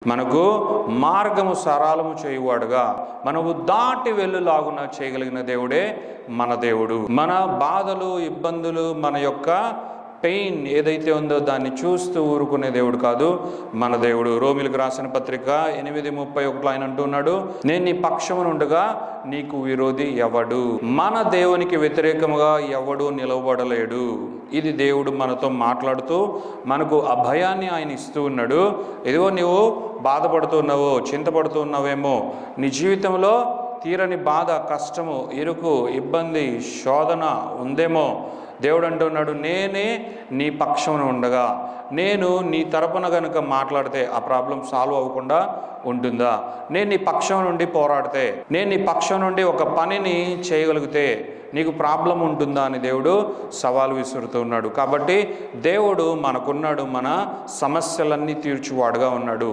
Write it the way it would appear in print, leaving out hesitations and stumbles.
మనకు మార్గము సరళము చేయువాడుగా, మనము దాటి వెళ్ళులాగున చేయగలిగిన దేవుడే మన దేవుడు. మన బాధలు, ఇబ్బందులు, మన యొక్క పెయిన్ ఏదైతే ఉందో దాన్ని చూస్తూ ఊరుకునే దేవుడు కాదు మన దేవుడు. రోమిలకు రాసిన పత్రిక 8:31 ఆయన అంటున్నాడు, నేను నీ పక్షమునుండగా నీకు విరోధి ఎవడు? మన దేవునికి వ్యతిరేకముగా ఎవడు నిలవబడలేడు. ఇది దేవుడు మనతో మాట్లాడుతూ మనకు అభయాన్ని ఆయన ఇస్తూ ఉన్నాడు. ఇదిగో నువ్వు బాధపడుతున్నావో, చింతపడుతున్నావేమో, నీ జీవితంలో తీరని బాధ, కష్టము, ఇరుకు, ఇబ్బంది, శోధన ఉందేమో, దేవుడు అంటున్నాడు, నేనే నీ పక్షమున ఉండగా, నేను నీ తరపున కనుక మాట్లాడితే ఆ ప్రాబ్లం సాల్వ్ అవ్వకుండా ఉంటుందా? నేను నీ పక్షం నుండి పోరాడితే, నేను నీ పక్షం నుండి ఒక పనిని చేయగలిగితే నీకు ప్రాబ్లం ఉంటుందా అని దేవుడు సవాలు విసురుతూ ఉన్నాడు. కాబట్టి దేవుడు మనకున్నాడు, మన సమస్యలన్నీ తీర్చువాడుగా ఉన్నాడు.